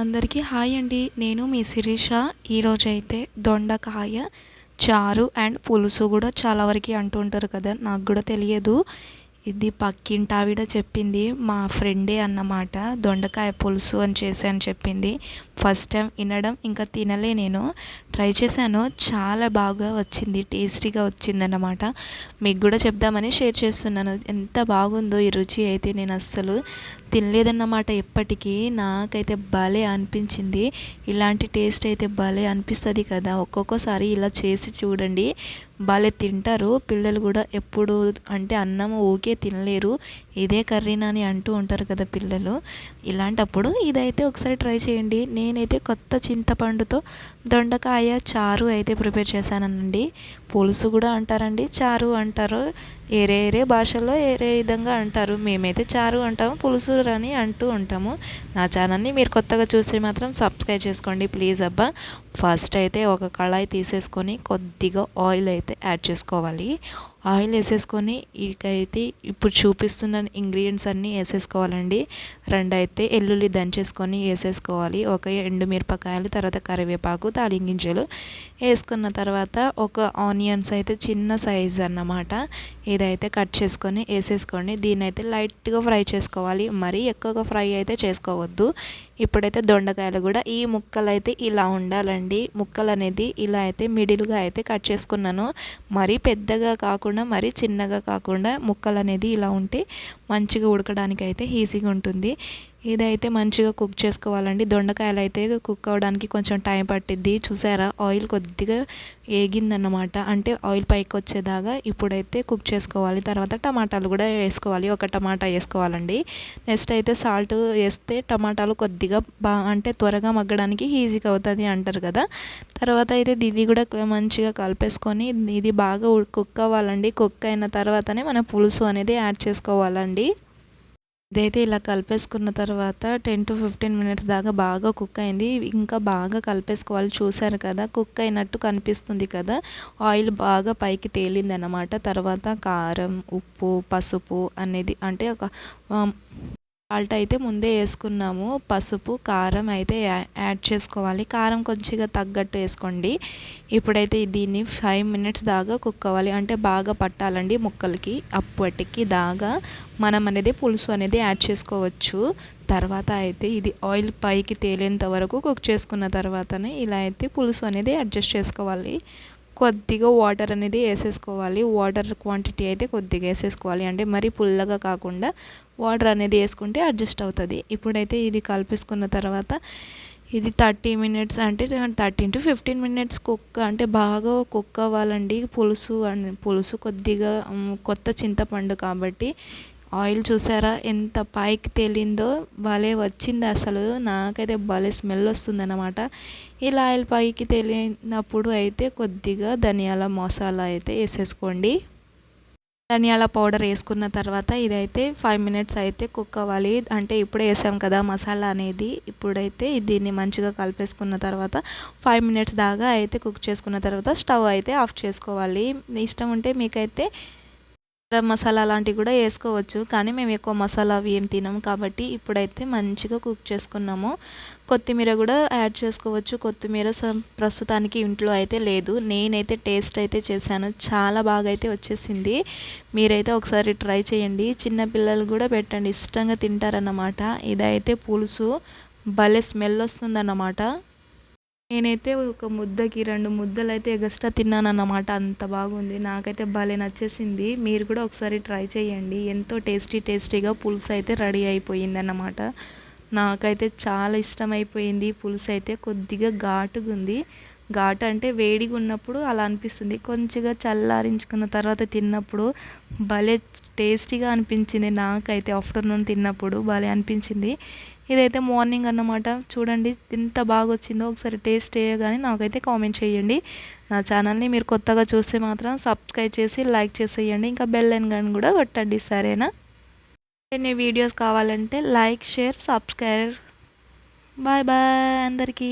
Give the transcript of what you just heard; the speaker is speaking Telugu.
అందరికీ హాయ్ అండి. నేను మీ శిరీష. ఈరోజైతే దొండకాయ చారు అండ్ పులుసు కూడా చాలా వరకు అంటూ ఉంటారు కదా, నాకు కూడా తెలియదు. ఇది పక్కింటి ఆవిడ చెప్పింది, మా ఫ్రెండే అన్నమాట. దొండకాయ పులుసు అని చేశాను చెప్పింది. ఫస్ట్ టైం వినడం, ఇంకా తినలే. నేను ట్రై చేశాను, చాలా బాగా వచ్చింది, టేస్టీగా వచ్చిందన్నమాట. మీకు కూడా చెప్దామని షేర్ చేస్తున్నాను. ఎంత బాగుందో ఈ రుచి అయితే, నేను అస్సలు తినలేదన్నమాట ఎప్పటికీ. నాకైతే భలే అనిపించింది. ఇలాంటి టేస్ట్ అయితే భలే అనిపిస్తుంది కదా. ఒక్కొక్కసారి ఇలా చేసి చూడండి, భలే తింటారు పిల్లలు కూడా. ఎప్పుడు అంటే అన్నం ఓకే తినలేరు, ఇదే కర్రీనా అని అంటూ ఉంటారు కదా పిల్లలు. ఇలాంటప్పుడు ఇదైతే ఒకసారి ట్రై చేయండి. నేనైతే కొత్త చింతపండుతో దొండకాయ చారు అయితే ప్రిపేర్ చేశానండి. పులుసు కూడా అంటారండి, చారు అంటారు. ఏరే భాషల్లో ఏరే విధంగా అంటారు. మేమైతే చారు అంటాము, పులుసు అని అంటూ ఉంటాము. నా ఛానల్ని మీరు కొత్తగా చూస్తే మాత్రం సబ్స్క్రైబ్ చేసుకోండి ప్లీజ్ అబ్బా. ఫస్ట్ అయితే ఒక కళాయి తీసేసుకొని కొద్దిగా ఆయిల్ అయితే యాడ్ చేసుకోవాలి. ఆయిల్ వేసేసుకొని ఇకైతే ఇప్పుడు చూపిస్తున్న ఇంగ్రీడియంట్స్ అన్నీ వేసేసుకోవాలండి. రెండు అయితే ఎల్లుల్లి దంచేసుకొని వేసేసుకోవాలి. ఒక ఎండుమిరపకాయలు, తర్వాత కరివేపాకు, తాలింపు గింజలు వేసుకున్న తర్వాత ఒక ఆనియన్స్ అయితే చిన్న సైజ్ అన్నమాట, ఇదైతే కట్ చేసుకొని వేసేసుకోండి. దీన్ని అయితే లైట్గా ఫ్రై చేసుకోవాలి, మరీ ఎక్కువగా ఫ్రై అయితే చేసుకోవద్దు. ఇప్పుడైతే దొండకాయలు కూడా ఈ ముక్కలు అయితే ఇలా ఉండాలండి. ముక్కలు అనేది ఇలా అయితే మిడిల్గా అయితే కట్ చేసుకున్నాను. మరీ పెద్దగా కాకుండా మరీ చిన్నగా కాకుండా ముక్కలు అనేది ఇలా ఉంటే మంచిగా ఉడకడానికి అయితే ఈజీగా ఉంటుంది. ఇదైతే మంచిగా కుక్ చేసుకోవాలండి. దొండకాయలు అయితే కుక్ అవ్వడానికి కొంచెం టైం పట్టిద్ది. చూసారా, ఆయిల్ కొద్దిగా వేగిందన్నమాట, అంటే ఆయిల్ పైకి వచ్చేదాకా ఇప్పుడైతే కుక్ చేసుకోవాలి. తర్వాత టమాటాలు కూడా వేసుకోవాలి, ఒక టమాటా వేసుకోవాలండి. నెక్స్ట్ అయితే సాల్ట్ వేస్తే టమాటాలు కొద్దిగా అంటే త్వరగా మగ్గడానికి ఈజీగా అవుతుంది అంటారు కదా. తర్వాత అయితే ఇది కూడా మంచిగా కలిపేసుకొని ఇది బాగా కుక్ అవ్వాలండి. కుక్ అయిన తర్వాతనే మనం పులుసు అనేది యాడ్ చేసుకోవాలండి. ఇదైతే ఇలా కలిపేసుకున్న తర్వాత 10 to 15 మినిట్స్ దాకా బాగా కుక్ అయింది. ఇంకా బాగా కలిపేసుకోవాలి. చూసారు కదా, కుక్ అయినట్టు కనిపిస్తుంది కదా, ఆయిల్ బాగా పైకి తేలిందన్నమాట. తర్వాత కారం, ఉప్పు, పసుపు అనేది అంటే ఒక సాల్ట్ అయితే ముందే వేసుకున్నాము. పసుపు, కారం అయితే యాడ్ చేసుకోవాలి. కారం కొంచెంగా తగ్గట్టు వేసుకోండి. ఇప్పుడైతే దీన్ని 5 మినిట్స్ దాకా కుక్ అవ్వాలి, అంటే బాగా పట్టాలండి ముక్కలకి. అప్పటికి దాకా మనం అనేది పులుసు అనేది యాడ్ చేసుకోవచ్చు. తర్వాత అయితే ఇది ఆయిల్ పైకి తేలేంత వరకు కుక్ చేసుకున్న తర్వాతనే ఇలా అయితే పులుసు అనేది అడ్జస్ట్ చేసుకోవాలి. కొద్దిగా వాటర్ అనేది వేసేసుకోవాలి. వాటర్ క్వాంటిటీ అయితే కొద్దిగా వేసేసుకోవాలి, అంటే మరీ పుల్లగా కాకుండా వాటర్ అనేది వేసుకుంటే అడ్జస్ట్ అవుతుంది. ఇప్పుడైతే ఇది కలిపేసుకున్న తర్వాత ఇది 30 మినిట్స్ అంటే 13 to 15 మినిట్స్ కుక్, అంటే బాగా కుక్ అవ్వాలండి పులుసు. పులుసు కొద్దిగా కొత్త చింతపండు కాబట్టి ఆయిల్ చూసారా ఎంత పైకి తేలిందో, భలే వచ్చింది అసలు. నాకైతే భలే స్మెల్ వస్తుందన్నమాట. ఇలా ఆయిల్ పైకి తేలినప్పుడు అయితే కొద్దిగా ధనియాల మసాలా అయితే వేసేసుకోండి. ధనియాల పౌడర్ వేసుకున్న తర్వాత ఇదైతే 5 మినిట్స్ అయితే కుక్ అవ్వాలి, అంటే ఇప్పుడే వేసాం కదా మసాలా అనేది. ఇప్పుడైతే దీన్ని మంచిగా కలిపేసుకున్న తర్వాత 5 మినిట్స్ దాకా అయితే కుక్ చేసుకున్న తర్వాత స్టవ్ అయితే ఆఫ్ చేసుకోవాలి. ఇష్టం ఉంటే మీకైతే గరం మసాలా లాంటివి కూడా వేసుకోవచ్చు, కానీ మేము ఎక్కువ మసాలా అవి ఏం తినము కాబట్టి ఇప్పుడైతే మంచిగా కుక్ చేసుకున్నాము. కొత్తిమీర కూడా యాడ్ చేసుకోవచ్చు. కొత్తిమీర ప్రస్తుతానికి ఇంట్లో అయితే లేదు. నేనైతే టేస్ట్ అయితే చేశాను, చాలా బాగా అయితే వచ్చేసింది. మీరైతే ఒకసారి ట్రై చేయండి, చిన్నపిల్లలు కూడా పెట్టండి, ఇష్టంగా తింటారన్నమాట. ఇదైతే పులుసు భలే స్మెల్ వస్తుందన్నమాట. నేనైతే ఒక ముద్దకి 2 ముద్దలు అయితే ఎగస్ట్రా తిన్నానన్నమాట, అంత బాగుంది. నాకైతే భలే నచ్చేసింది. మీరు కూడా ఒకసారి ట్రై చేయండి. ఎంతో టేస్టీగా పులుసు అయితే రెడీ అయిపోయిందన్నమాట. నాకైతే చాలా ఇష్టమైపోయింది. పులుసు అయితే కొద్దిగా ఘాటుగా ఉంది. ఘాటు అంటే వేడిగా ఉన్నప్పుడు అలా అనిపిస్తుంది, కొంచెంగా చల్లారించుకున్న తర్వాత తిన్నప్పుడు భలే టేస్టీగా అనిపించింది. నాకైతే ఆఫ్టర్నూన్ తిన్నప్పుడు భలే అనిపించింది. ఇదైతే మార్నింగ్ అన్నమాట. చూడండి ఎంత బాగా వచ్చిందో, ఒకసారి టేస్ట్ చేయగానే నాకైతే కామెంట్ చేయండి. నా ఛానల్ని మీరు కొత్తగా చూస్తే మాత్రం సబ్స్క్రైబ్ చేసి లైక్ చేసేయండి, ఇంకా బెల్ ఐకాన్ కూడా కొట్టండి, సరేనా. ఎన్ని వీడియోస్ కావాలంటే లైక్, షేర్, సబ్స్క్రైబ్. బాయ్ అందరికీ.